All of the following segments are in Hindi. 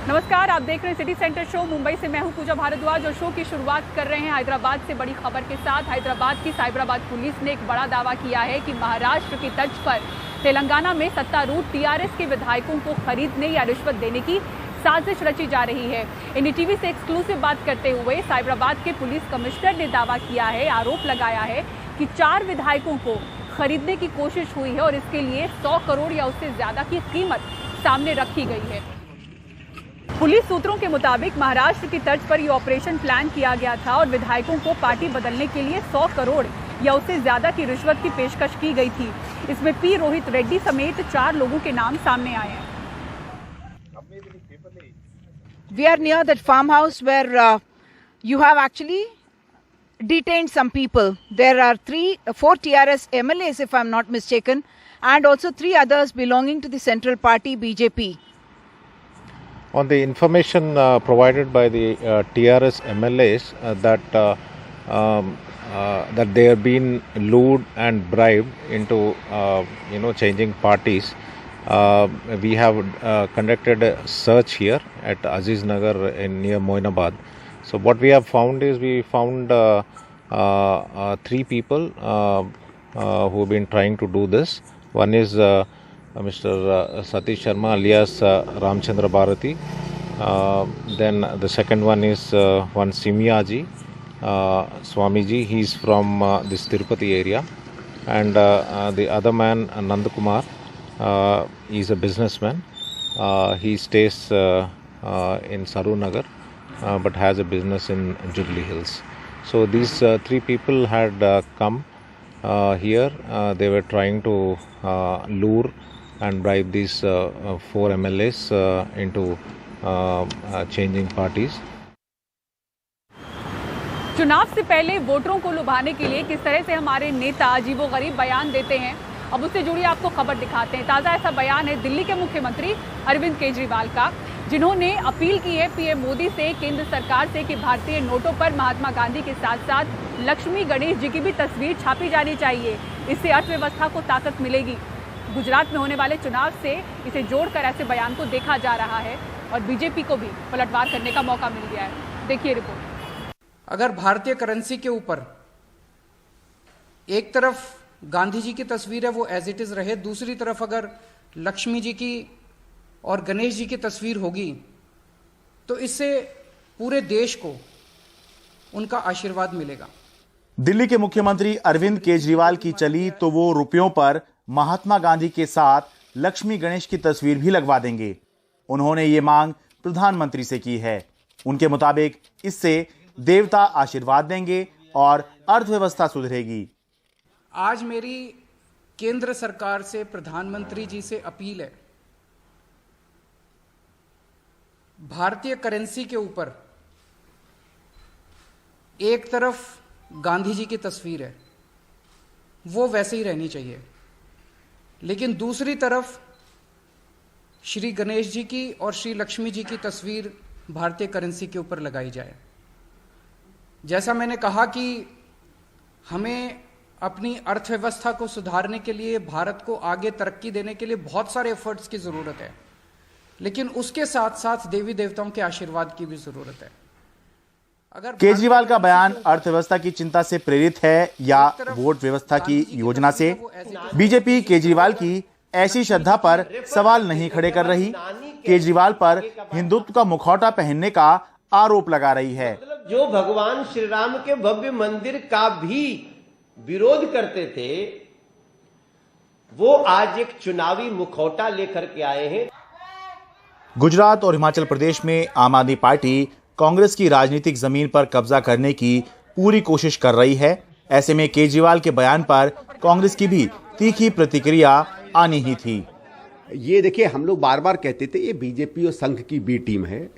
नमस्कार, आप देख रहे हैं सिटी सेंटर शो। मुंबई से मैं हूं पूजा भारद्वाज और शो की शुरुआत कर रहे हैं हैदराबाद से बड़ी खबर के साथ। हैदराबाद की साइबराबाद पुलिस ने एक बड़ा दावा किया है कि महाराष्ट्र की तर्ज पर तेलंगाना में सत्तारूढ़ टीआरएस के विधायकों को खरीदने या रिश्वत देने की साजिश रची जा रही है। एनडीटीवी से एक्सक्लूसिव बात करते हुए साइबराबाद के पुलिस कमिश्नर ने दावा किया है, आरोप लगाया है कि 4 विधायकों को खरीदने की कोशिश हुई है और इसके लिए 100 करोड़ या उससे ज्यादा की कीमत सामने रखी गई है। पुलिस सूत्रों के मुताबिक महाराष्ट्र की तर्ज पर यह ऑपरेशन प्लान किया गया था और विधायकों को पार्टी बदलने के लिए 100 करोड़ या उससे ज्यादा की रिश्वत की पेशकश की गई थी। इसमें पी रोहित रेड्डी समेत 4 लोगों के नाम सामने आए हैं। We are near that farmhouse where you have actually detained some people. There are 4 TRS MLAs, if I'm not mistaken, and also 3 others belonging to the central party BJP. On the information provided by the TRS MLAs that they have been lured and bribed into changing parties, we have conducted a search here at Aziz Nagar near Moinabad. So what we have found is we found 3 people who have been trying to do this. One is Mr. Satish Sharma alias Ramchandra Bharati. Then the second one is one Simyaji Swamiji. He is from this Tirupati area. And the other man, Nandakumar, he is a businessman. He stays in Saru Nagar but has a business in Jubilee Hills. So these 3 people had come here. They were trying to lure and bribe these 4 MLAs into changing parties. चुनाव से पहले वोटरों को लुभाने के लिए किस तरह से हमारे नेता अजीबोगरीब बयान देते हैं, अब उससे जुड़ी आपको खबर दिखाते हैं। ताज़ा ऐसा बयान है दिल्ली के मुख्यमंत्री अरविंद केजरीवाल का, जिन्होंने अपील की है पीएम मोदी से, केंद्र सरकार से कि भारतीय नोटों पर महात्मा गांधी के साथ साथ लक्ष्मी गणेश जी की भी तस्वीर छापी जानी चाहिए। इससे अर्थव्यवस्था को ताकत मिलेगी। गुजरात में होने वाले चुनाव से इसे जोड़कर ऐसे बयान को देखा जा रहा है और बीजेपी को भी पलटवार करने का मौका मिल गया है। देखिए रिपोर्ट। अगर भारतीय करेंसी के ऊपर एक तरफ गांधी जी की तस्वीर है वो एज इट इज रहे, दूसरी तरफ अगर लक्ष्मी जी की और गणेश जी की तस्वीर होगी तो इससे पूरे देश को उनका आशीर्वाद मिलेगा। दिल्ली के मुख्यमंत्री अरविंद केजरीवाल की चली तो वो रुपयों पर महात्मा गांधी के साथ लक्ष्मी गणेश की तस्वीर भी लगवा देंगे। उन्होंने ये मांग प्रधानमंत्री से की है। उनके मुताबिक इससे देवता आशीर्वाद देंगे और अर्थव्यवस्था सुधरेगी। आज मेरी केंद्र सरकार से, प्रधानमंत्री जी से अपील है, भारतीय करेंसी के ऊपर एक तरफ गांधी जी की तस्वीर है, वो वैसे ही रहनी चाहिए, लेकिन दूसरी तरफ श्री गणेश जी की और श्री लक्ष्मी जी की तस्वीर भारतीय करेंसी के ऊपर लगाई जाए। जैसा मैंने कहा कि हमें अपनी अर्थव्यवस्था को सुधारने के लिए, भारत को आगे तरक्की देने के लिए बहुत सारे एफर्ट्स की जरूरत है, लेकिन उसके साथ साथ देवी देवताओं के आशीर्वाद की भी जरूरत है। अगर केजरीवाल का बयान अर्थव्यवस्था की चिंता से प्रेरित है या वोट व्यवस्था की योजना से? बीजेपी केजरीवाल की ऐसी श्रद्धा पर सवाल नहीं खड़े कर रही। केजरीवाल पर हिंदुत्व का मुखौटा पहनने का आरोप लगा रही है। जो भगवान श्री राम के भव्य मंदिर का भी विरोध करते थे, वो आज एक चुनावी मुखौटा लेकर के आए हैं। गुजरात और हिमाचल प्रदेश में आम आदमी पार्टी कांग्रेस की राजनीतिक जमीन पर कब्जा करने की पूरी कोशिश कर रही है। ऐसे में केजरीवाल के बयान पर कांग्रेस की भी तीखी प्रतिक्रिया आनी ही थी। ये देखिए, हम लोग बार बार कहते थे ये बीजेपी और संघ की बी टीम है,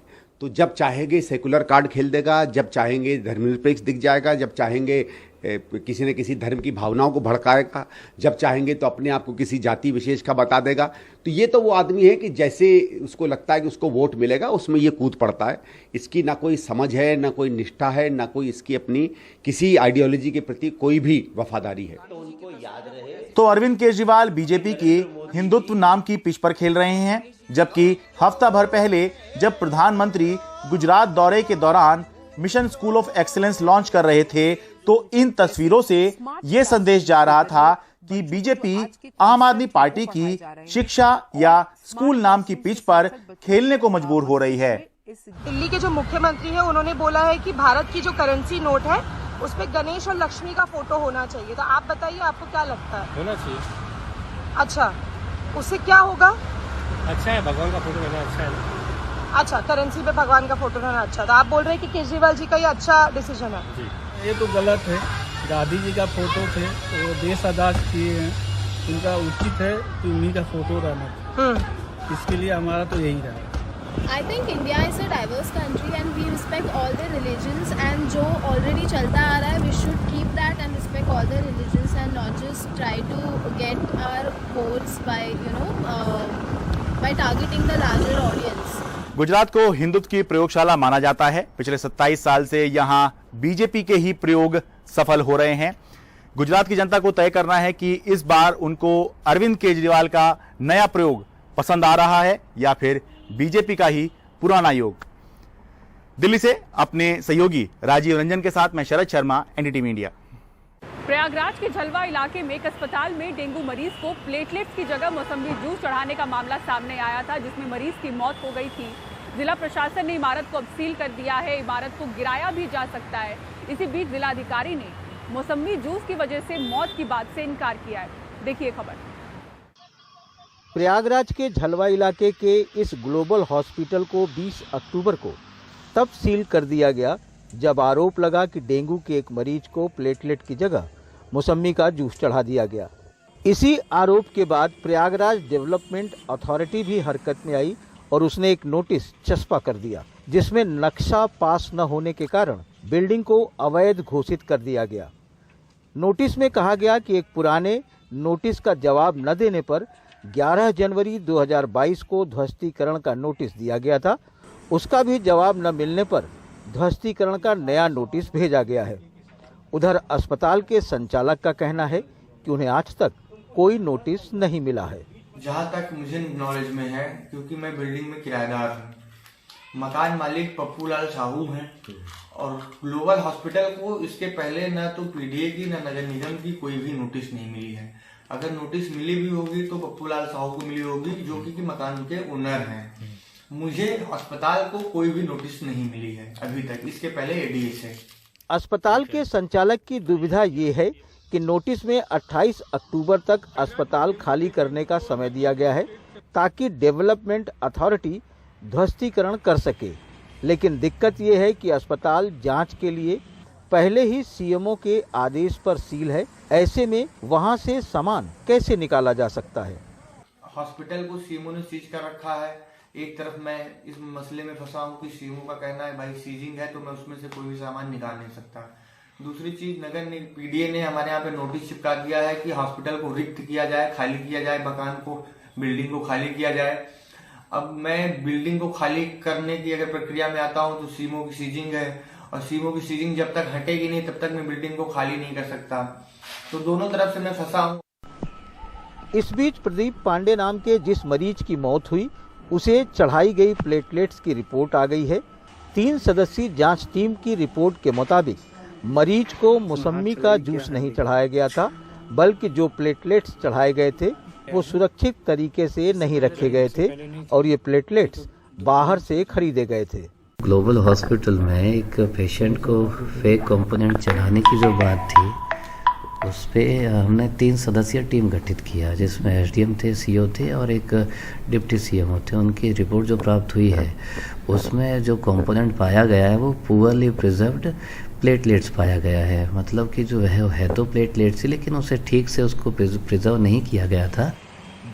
तो जब चाहेंगे सेकुलर कार्ड खेल देगा, जब चाहेंगे धर्मनिरपेक्ष दिख जाएगा, जब चाहेंगे किसी न किसी धर्म की भावनाओं को भड़काएगा, जब चाहेंगे तो अपने आप को किसी जाति विशेष का बता देगा। तो ये तो वो आदमी है कि जैसे उसको लगता है कि उसको वोट मिलेगा उसमें ये कूद पड़ता है। इसकी ना कोई समझ है, ना कोई निष्ठा है, ना कोई इसकी अपनी किसी आइडियोलॉजी के प्रति कोई भी वफादारी है। तो उनको याद रहे। तो अरविंद केजरीवाल बीजेपी की हिंदुत्व नाम की पिच पर खेल रहे हैं। जबकि हफ्ता भर पहले जब प्रधानमंत्री गुजरात दौरे के दौरान mission school of excellence launch कर रहे थे तो इन तस्वीरों से यह संदेश जा रहा था कि बीजेपी आम आदमी पार्टी की शिक्षा या स्कूल नाम की पिच पर खेलने को मजबूर हो रही है। दिल्ली के जो मुख्यमंत्री हैं उन्होंने बोला है कि भारत की जो करेंसी नोट है उस पे गणेश और लक्ष्मी का फोटो होना चाहिए। तो आप बताइए आपको क्या लगता है? होना चाहिए। अच्छा, उससे क्या होगा? अच्छा है, भगवान का फोटो रहना अच्छा है। अच्छा, करेंसी पे भगवान का फोटो रहना अच्छा। तो आप बोल रहे हैं कि केजरीवाल जी का ये अच्छा डिसीजन है? जी, ये तो गलत है। गांधी जी का फोटो थे, वो देश आजाद किए हैं, उनका उचित है कि उन्हीं का फोटो रहना। इसके लिए हमारा तो यही रहा। I think India is a diverse country and we respect all the religions and जो already चलता आ रहा है we should keep that and respect all the religions and not just try to get our votes by by targeting the larger audience. Gujarat को हिंदुत्व की प्रयोगशाला माना जाता है। पिछले 27 साल से यहां बीजेपी के ही प्रयोग सफल हो रहे हैं। गुजरात की जनता को तय करना है कि इस बार उनको अरविंद केजरीवाल का नया प्रयोग पसंद आ रहा है या फिर बीजेपी का ही पुराना योग। दिल्ली से अपने सहयोगी राजीव रंजन के साथ मैं शरद शर्मा, एनडीटीवी इंडिया। प्रयागराज के झलवा इलाके में एक अस्पताल में डेंगू मरीज को प्लेटलेट्स की जगह मौसमी जूस चढ़ाने का मामला सामने आया था, जिसमें मरीज की मौत हो गई थी। जिला प्रशासन ने इमारत को अब सील कर दिया है। इमारत को गिराया भी जा सकता है। इसी बीच जिलाधिकारी ने मौसमी जूस की वजह से मौत की बात से इनकार किया है। देखिए खबर। प्रयागराज के झलवा इलाके के इस ग्लोबल हॉस्पिटल को 20 अक्टूबर को तब सील कर दिया गया जब आरोप लगा कि डेंगू के एक मरीज को प्लेटलेट की जगह मौसमी का जूस चढ़ा दिया गया। इसी आरोप के बाद प्रयागराज डेवलपमेंट अथॉरिटी भी हरकत में आई और उसने एक नोटिस चस्पा कर दिया, जिसमें नक्शा पास न होने के कारण बिल्डिंग को अवैध घोषित कर दिया गया। नोटिस में कहा गया कि एक पुराने नोटिस का जवाब न देने पर 11 जनवरी 2022 को ध्वस्तीकरण का नोटिस दिया गया था। उसका भी जवाब न मिलने पर ध्वस्तीकरण का नया नोटिस भेजा गया है। उधर अस्पताल के संचालक का कहना है कि उन्हें आज तक कोई नोटिस नहीं मिला है। जहाँ तक मुझे नॉलेज में है, क्योंकि मैं बिल्डिंग में किराएदार हूँ, मकान मालिक पप्पू लाल साहू हैं और ग्लोबल हॉस्पिटल को इसके पहले न तो पीडीए की न नगर निगम की कोई भी नोटिस नहीं मिली है। अगर नोटिस मिली भी होगी तो पप्पू लाल साहू को मिली होगी, जो कि मकान के ओनर हैं। मुझे अस्पताल को कोई भी नोटिस नहीं मिली है अभी तक, इसके पहले एडीएस है। अस्पताल के संचालक की दुविधा ये है कि नोटिस में 28 अक्टूबर तक अस्पताल खाली करने का समय दिया गया है ताकि डेवलपमेंट अथॉरिटी ध्वस्तीकरण कर सके, लेकिन दिक्कत ये है कि अस्पताल जांच के लिए पहले ही सीएमओ के आदेश पर सील है। ऐसे में वहां से सामान कैसे निकाला जा सकता है? हॉस्पिटल को सीएमओ ने सीज कर रखा है। एक तरफ मैं इस मसले में फंसा हूँ कि सीएमओ का कहना है भाई सीजिंग है तो मैं उसमें से कोई भी सामान निकाल नहीं सकता। दूसरी चीज, नगर पीडीए ने हमारे यहाँ पे नोटिस चिपका दिया है कि हॉस्पिटल को रिक्त किया जाए, खाली किया जाए, मकान को, बिल्डिंग को खाली किया जाए। अब मैं बिल्डिंग को खाली करने की अगर प्रक्रिया में आता हूँ तो सीएमओ की सीजिंग है और सीएमओ की सीजिंग जब तक हटेगी नहीं तब तक मैं बिल्डिंग को खाली नहीं कर सकता। तो दोनों तरफ से मैं फंसा हूँ। इस बीच प्रदीप पांडे नाम के जिस मरीज की मौत हुई उसे चढ़ाई गई प्लेटलेट्स की रिपोर्ट आ गई है। 3 सदस्यीय जांच टीम की रिपोर्ट के मुताबिक मरीज को मौसमी का जूस नहीं चढ़ाया गया था, बल्कि जो प्लेटलेट्स चढ़ाए गए थे वो सुरक्षित तरीके से नहीं रखे गए थे और ये प्लेटलेट्स बाहर से खरीदे गए थे। ग्लोबल हॉस्पिटल में एक पेशेंट को फेक कंपोनेंट चढ़ाने की जो बात थी उस पे हमने 3 सदस्यीय टीम गठित किया, जिसमें एसडीएम थे, सीओ थे और एक डिप्टी सीएमओ थे। उनकी रिपोर्ट जो प्राप्त हुई है उसमें जो कंपोनेंट पाया गया है वो पुअरली प्रिजर्व्ड प्लेटलेट्स पाया गया है। मतलब कि जो है तो प्लेटलेट्स ही, लेकिन उसे ठीक से उसको प्रिजर्व नहीं किया गया था।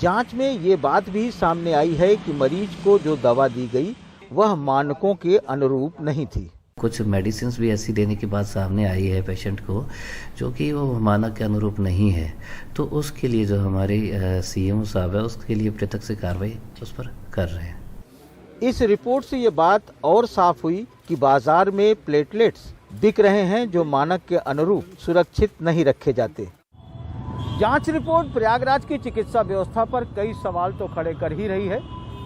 जांच में ये बात भी सामने आई है कि मरीज को जो दवा दी गई वह मानकों के अनुरूप नहीं थी। कुछ मेडिसिन भी ऐसी देने की बात सामने आई है पेशेंट को जो कि वो मानक के अनुरूप नहीं है, तो उसके लिए जो हमारे सीएमओ साहब है उसके लिए पृथक से कार्रवाई उस पर कर रहे हैं। इस रिपोर्ट से ये बात और साफ हुई कि बाजार में प्लेटलेट्स बिक रहे हैं जो मानक के अनुरूप सुरक्षित नहीं रखे जाते। जांच रिपोर्ट प्रयागराज की चिकित्सा व्यवस्था पर कई सवाल तो खड़े कर ही रही है।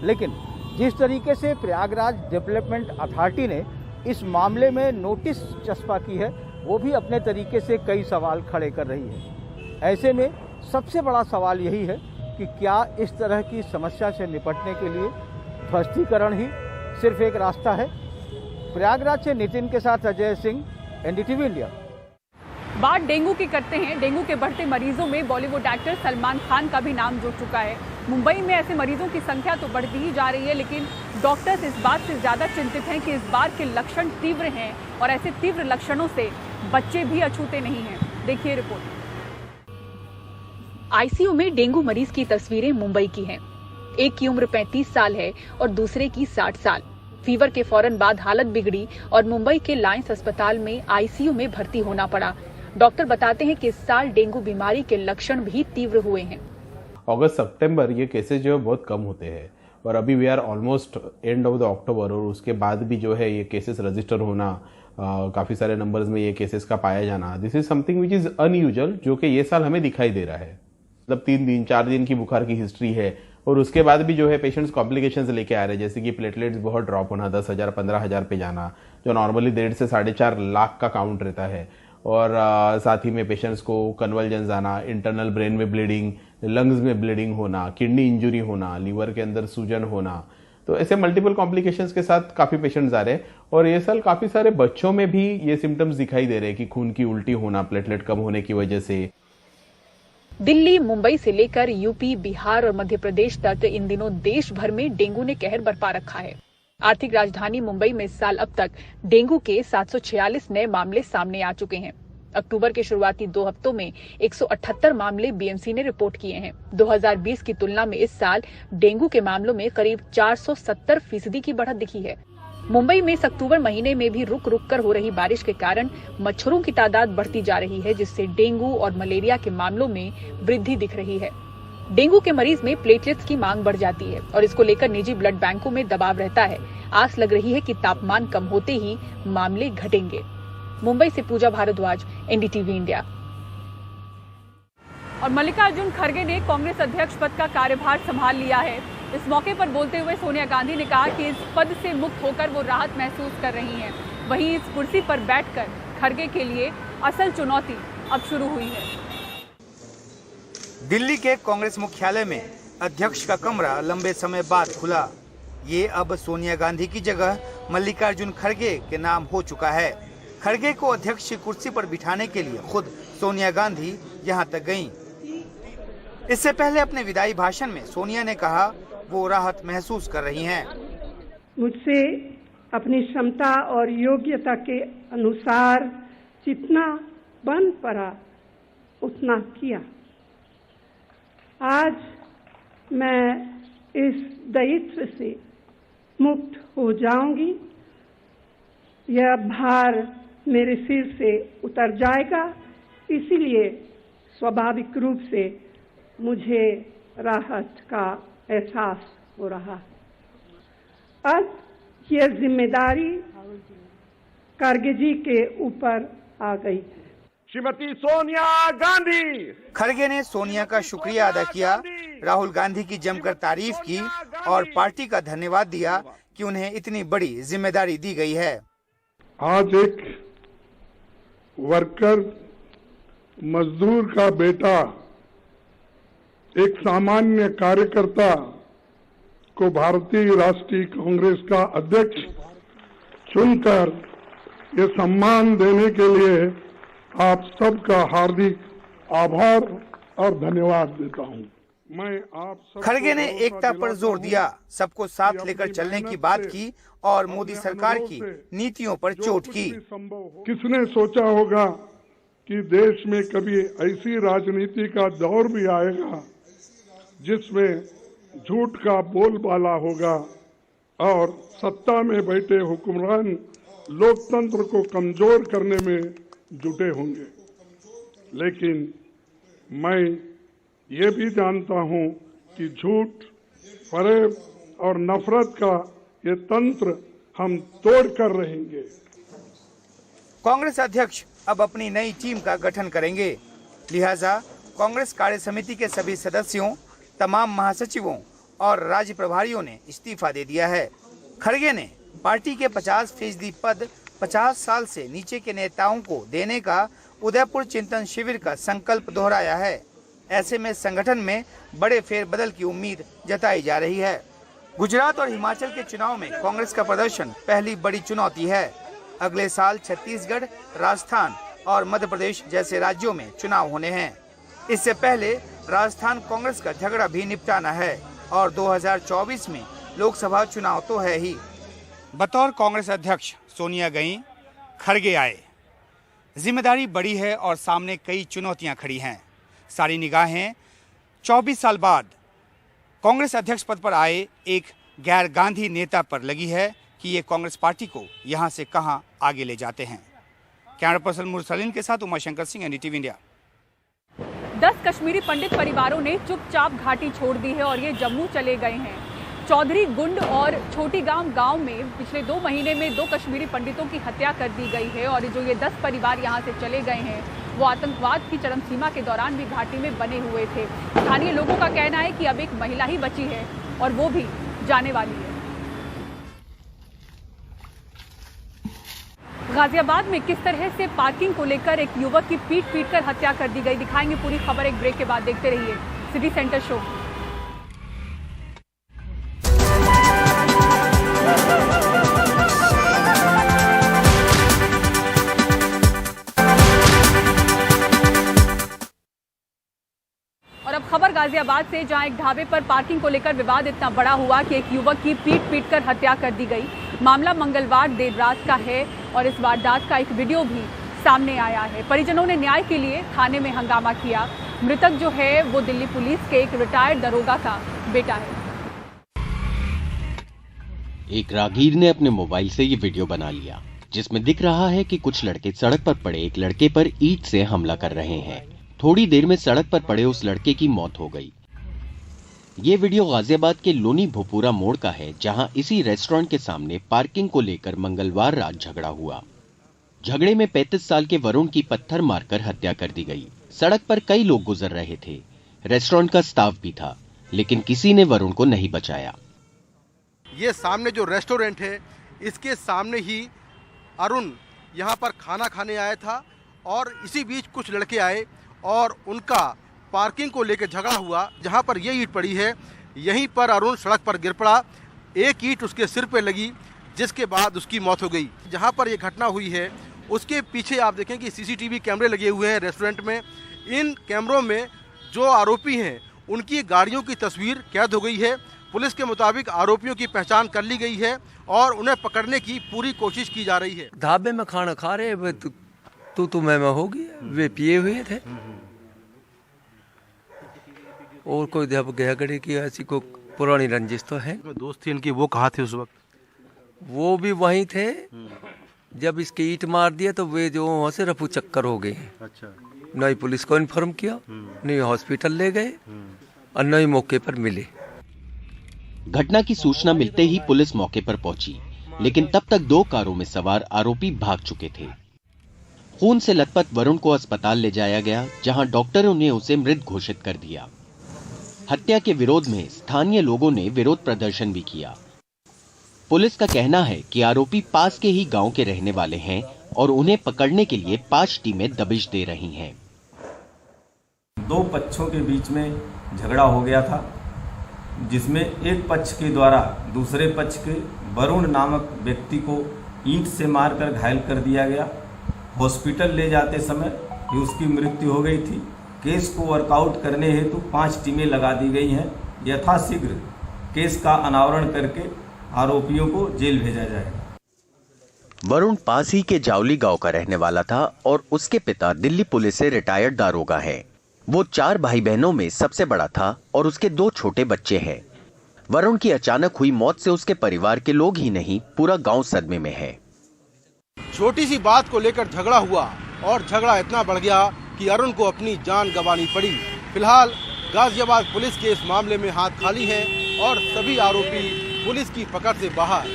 लेकिन जिस तरीके से प्रयागराज डेवलपमेंट अथॉरिटी ने इस मामले में नोटिस चस्पा की है, वो भी अपने तरीके से कई सवाल खड़े कर रही है। ऐसे में सबसे बड़ा सवाल यही है कि क्या इस तरह की समस्या से निपटने के लिए ध्वस्तीकरण ही सिर्फ एक रास्ता है। प्रयागराज से नितिन के साथ अजय सिंह, एनडीटीवी इंडिया। बात डेंगू की करते हैं। डेंगू के बढ़ते मरीजों में बॉलीवुड एक्टर सलमान खान का भी नाम जुड़ चुका है। मुंबई में ऐसे मरीजों की संख्या तो बढ़ती ही जा रही है, लेकिन डॉक्टर्स इस बात से ज्यादा चिंतित हैं कि इस बार के लक्षण तीव्र हैं और ऐसे तीव्र लक्षणों से बच्चे भी अछूते नहीं हैं। देखिए रिपोर्ट। आईसीयू में डेंगू मरीज की तस्वीरें मुंबई की हैं। एक की उम्र 35 साल है और दूसरे की 60 साल। फीवर के फौरन बाद हालत बिगड़ी और मुंबई के लायंस अस्पताल में आईसीयू में भर्ती होना पड़ा। डॉक्टर बताते हैं कि इस साल डेंगू बीमारी के लक्षण भी तीव्र हुए हैं। अगस्त सितंबर ये केसेस जो है बहुत कम होते हैं और अभी we are almost end of the October और उसके बाद भी जो है ये केसेस रजिस्टर होना, काफ़ी सारे नंबर्स में ये केसेस का पाया जाना, this is something which is unusual, जो कि ये साल हमें दिखाई दे रहा है। मतलब 3 दिन 4 दिन की बुखार की हिस्ट्री है और उसके बाद भी जो है पेशेंट्स कॉम्प्लिकेशंस लेके आ रहे हैं, जैसे कि प्लेटलेट्स बहुत ड्रॉप होना, 10,000 15,000 पे जाना, जो नॉर्मली 1.5 से 4.5 लाख का काउंट रहता है। और साथ ही में पेशेंट्स को कन्वल्जेंस आना, इंटरनल ब्रेन में ब्लीडिंग, लंग्स में ब्लीडिंग होना, किडनी इंजरी होना, लीवर के अंदर सूजन होना, तो ऐसे मल्टीपल कॉम्प्लिकेशंस के साथ काफ़ी पेशेंट्स आ रहे हैं। और ये साल काफ़ी सारे बच्चों में भी ये सिम्टम्स दिखाई दे रहे हैं कि खून की उल्टी होना प्लेटलेट कम होने की वजह से। दिल्ली, मुंबई से लेकर यूपी, बिहार और मध्य प्रदेश तक इन दिनों देश भर में डेंगू ने कहर बरपा रखा है। आर्थिक राजधानी मुंबई में इस साल अब तक डेंगू के 746 नए मामले सामने आ चुके हैं। अक्टूबर के शुरुआती 2 हफ्तों में 178 मामले बीएमसी ने रिपोर्ट किए हैं। 2020 की तुलना में इस साल डेंगू के मामलों में करीब 470% की बढ़त दिखी है। मुंबई में इस अक्टूबर महीने में भी रुक रुक कर हो रही बारिश के कारण मच्छरों की तादाद बढ़ती जा रही है, जिससे डेंगू और मलेरिया के मामलों में वृद्धि दिख रही है। डेंगू के मरीज में प्लेटलेट्स की मांग बढ़ जाती है और इसको लेकर निजी ब्लड बैंकों में दबाव रहता है। आस लग रही है कि तापमान कम होते ही मामले घटेंगे। मुंबई से पूजा भारद्वाज, एनडीटीवी इंडिया। और मल्लिकार्जुन खड़गे ने कांग्रेस अध्यक्ष पद का कार्यभार संभाल लिया है। इस मौके पर बोलते हुए सोनिया गांधी ने कहा कि इस पद से मुक्त होकर वो राहत महसूस कर रही हैं। वहीं इस कुर्सी पर बैठकर खड़गे के लिए असल चुनौती अब शुरू हुई है। दिल्ली के कांग्रेस मुख्यालय में अध्यक्ष का कमरा लंबे समय बाद खुला। ये अब सोनिया गांधी की जगह मल्लिकार्जुन खड़गे के नाम हो चुका है। खड़गे को अध्यक्ष की कुर्सी पर बिठाने के लिए खुद सोनिया गांधी यहां तक गईं। इससे पहले अपने विदाई भाषण में सोनिया ने कहा वो राहत महसूस कर रही हैं। मुझसे अपनी क्षमता और योग्यता के अनुसार जितना बन पड़ा उतना किया। आज मैं इस दायित्व से मुक्त हो जाऊंगी। यह भार मेरे सिर से उतर जाएगा, इसीलिए स्वाभाविक रूप से मुझे राहत का एहसास हो रहा है। अब यह जिम्मेदारी खड़गे जी के ऊपर आ गई है। श्रीमती सोनिया गांधी। खड़गे ने सोनिया का शुक्रिया अदा किया, राहुल गांधी की जमकर तारीफ की और पार्टी का धन्यवाद दिया कि उन्हें इतनी बड़ी जिम्मेदारी दी गई है। आज एक वर्कर, मजदूर का बेटा, एक सामान्य कार्यकर्ता को भारतीय राष्ट्रीय कांग्रेस का अध्यक्ष चुनकर ये सम्मान देने के लिए आप सबका हार्दिक आभार और धन्यवाद देता हूं। मैं आप खड़गे ने एकता पर जोर दिया, सबको साथ लेकर चलने की बात की और मोदी सरकार की नीतियों पर चोट की। किसने सोचा होगा कि देश में कभी ऐसी राजनीति का दौर भी आएगा जिसमें झूठ का बोलबाला होगा और सत्ता में बैठे हुक्मरान लोकतंत्र को कमजोर करने में जुटे होंगे। लेकिन मैं ये भी जानता हूं कि झूठ, फरेब और नफरत का ये तंत्र हम तोड़ कर रहेंगे। कांग्रेस अध्यक्ष अब अपनी नई टीम का गठन करेंगे, लिहाजा कांग्रेस कार्य समिति के सभी सदस्यों, तमाम महासचिवों और राज्य प्रभारियों ने इस्तीफा दे दिया है। खड़गे ने पार्टी के 50% पद 50 साल से नीचे के नेताओं को देने का उदयपुर चिंतन शिविर का संकल्प दोहराया है। ऐसे में संगठन में बड़े फेरबदल की उम्मीद जताई जा रही है। गुजरात और हिमाचल के चुनाव में कांग्रेस का प्रदर्शन पहली बड़ी चुनौती है। अगले साल छत्तीसगढ़, राजस्थान और मध्य प्रदेश जैसे राज्यों में चुनाव होने हैं। इससे पहले राजस्थान कांग्रेस का झगड़ा भी निपटाना है और 2024 में लोकसभा चुनाव तो है ही। बतौर कांग्रेस अध्यक्ष सोनिया गईं, खड़गे आए। जिम्मेदारी बड़ी है और सामने कई चुनौतियां खड़ी हैं। सारी निगाहें 24 साल बाद कांग्रेस अध्यक्ष पद पर आए एक गैर गांधी नेता पर लगी है कि ये कांग्रेस पार्टी को यहां से कहां आगे ले जाते हैं। कैमरा पर्सन मुरसलीन के साथ उमाशंकर सिंह, एनडीटीवी इंडिया। 10 कश्मीरी पंडित परिवारों ने चुपचाप घाटी छोड़ दी है और ये जम्मू चले गए हैं। चौधरी गुंड और छोटी गांव में पिछले 2 महीने में 2 कश्मीरी पंडितों की हत्या कर दी गई है और जो ये 10 परिवार यहां से चले गए हैं वो आतंकवाद की चरम सीमा के दौरान भी घाटी में बने हुए थे। स्थानीय लोगों का कहना है कि अब एक महिला ही बची है और वो भी जाने वाली है। गाजियाबाद में किस तरह से पार्किंग को लेकर एक युवक की पीट कर हत्या कर दी गई, दिखाएंगे पूरी खबर एक ब्रेक के बाद। देखते रहिए सिटी सेंटर शो। और अब खबर गाजियाबाद से, जहां एक ढाबे पर पार्किंग को लेकर विवाद इतना बड़ा हुआ कि एक युवक की पीट कर हत्या कर दी गई। मामला मंगलवार देर रात का है और इस वारदात का एक वीडियो भी सामने आया है। परिजनों ने न्याय के लिए थाने में हंगामा किया। मृतक जो है वो दिल्ली पुलिस के एक रिटायर्ड दरोगा का बेटा है। एक राहगीर ने अपने मोबाइल से ये वीडियो बना लिया, जिसमें दिख रहा है कि कुछ लड़के सड़क पर पड़े एक लड़के पर ईंट से हमला कर रहे हैं। थोड़ी देर में सड़क पर पड़े उस लड़के की मौत हो गई। ये वीडियो गाजियाबाद के लोनी भोपुरा मोड़ का है, जहां इसी रेस्टोरेंट के सामने पार्किंग को लेकर मंगलवार रात झगड़ा हुआ। झगड़े में 35 साल के वरुण की पत्थर मारकर हत्या कर दी गई। सड़क पर कई लोग गुजर रहे थे, रेस्टोरेंट का स्टाफ भी था, लेकिन किसी ने वरुण को नहीं बचाया। ये सामने जो रेस्टोरेंट है, इसके सामने ही अरुण यहाँ पर खाना खाने आया था और इसी बीच कुछ लड़के आए और उनका पार्किंग को लेकर झगड़ा हुआ। जहाँ पर ये ईंट पड़ी है, यहीं पर अरुण सड़क पर गिर पड़ा। एक ईंट उसके सिर पे लगी, जिसके बाद उसकी मौत हो गई। जहाँ पर ये घटना हुई है उसके पीछे आप देखें कि सीसीटीवी कैमरे लगे हुए हैं रेस्टोरेंट में। इन कैमरों में जो आरोपी हैं उनकी गाड़ियों की तस्वीर कैद हो गई है। पुलिस के मुताबिक आरोपियों की पहचान कर ली गई है और उन्हें पकड़ने की पूरी कोशिश की जा रही है। ढाबे में खाना खा रहे तू मैं होगी, वे पिए हुए थे और कोई झगड़े की ऐसी को पुरानी रंजिश तो है। दोस्त थी इनकी, वो कहाँ थे उस वक्त? वो भी वहीं थे। जब इसके ईंट मार दिया तो वे जो वहाँ से रफू चक्कर हो गए। अच्छा। न ही पुलिस को इन्फॉर्म किया, न ही हॉस्पिटल ले गए और न ही मौके पर मिले। घटना की सूचना मिलते ही पुलिस मौके पर पहुंची, लेकिन तब तक 2 कारों में सवार आरोपी भाग चुके थे। खून से लथपथ वरुण को अस्पताल ले जाया गया, जहां डॉक्टरों ने उसे मृत घोषित कर दिया। हत्या के विरोध में स्थानीय लोगों ने विरोध प्रदर्शन भी किया। पुलिस का कहना है कि आरोपी पास के ही गांव के रहने वाले हैं और उन्हें पकड़ने के लिए 5 टीमें दबिश दे रही हैं। 2 पक्षों के बीच में झगड़ा हो गया था, जिसमें एक पक्ष के द्वारा दूसरे पक्ष के वरुण नामक व्यक्ति को ईंट से मारकर घायल कर दिया गया। हॉस्पिटल ले जाते समय ही उसकी मृत्यु हो गई थी। केस को वर्कआउट करने हेतु 5 टीमें लगा दी गई हैं। यथाशीघ्र केस का अनावरण करके आरोपियों को जेल भेजा जाएगा। वरुण पास ही के जावली गांव का रहने वाला था और उसके पिता दिल्ली पुलिस से रिटायर्ड दारोगा है। वो 4 भाई बहनों में सबसे बड़ा था और उसके 2 छोटे बच्चे हैं। वरुण की अचानक हुई मौत से उसके परिवार के लोग ही नहीं, पूरा गांव सदमे में है। छोटी सी बात को लेकर झगड़ा हुआ और झगड़ा इतना बढ़ गया कि अरुण को अपनी जान गंवानी पड़ी। फिलहाल गाजियाबाद पुलिस के इस मामले में हाथ खाली है और सभी आरोपी पुलिस की पकड़ से बाहर।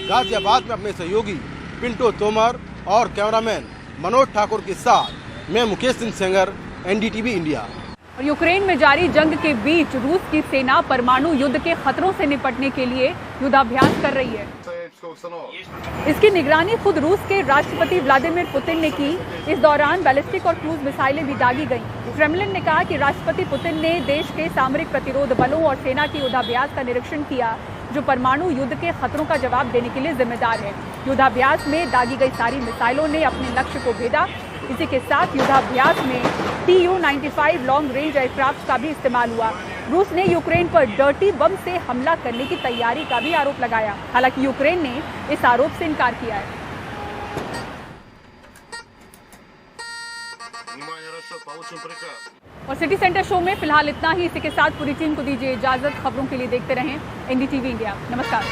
गाजियाबाद में अपने सहयोगी पिंटो तोमर और कैमरामैन मनोज ठाकुर के साथ मैं मुकेश सिंह सेंगर, एनडीटीवी इंडिया। और यूक्रेन में जारी जंग के बीच रूस की सेना परमाणु युद्ध के खतरों से निपटने के लिए युद्धाभ्यास कर रही है। इसकी निगरानी खुद रूस के राष्ट्रपति व्लादिमीर पुतिन ने की। इस दौरान बैलिस्टिक और क्रूज मिसाइलें भी दागी गईं। क्रेमलिन ने कहा कि राष्ट्रपति पुतिन ने देश के सामरिक प्रतिरोध बलों और सेना के युद्धाभ्यास का निरीक्षण किया, जो परमाणु युद्ध के खतरों का जवाब देने के लिए जिम्मेदार है। युद्धाभ्यास में दागी गई सारी मिसाइलों ने अपने लक्ष्य को भेदा। इसी के साथ युद्धाभ्यास में Tu-95 लॉन्ग रेंज एयरक्राफ्ट का भी इस्तेमाल हुआ। रूस ने यूक्रेन पर डर्टी बम से हमला करने की तैयारी का भी आरोप लगाया। हालांकि यूक्रेन ने इस आरोप से इनकार किया है। और सिटी सेंटर शो में फिलहाल इतना ही। इसी के साथ पूरी टीम को दीजिए इजाजत। खबरों के लिए देखते रहें NDTV इंडिया। नमस्कार।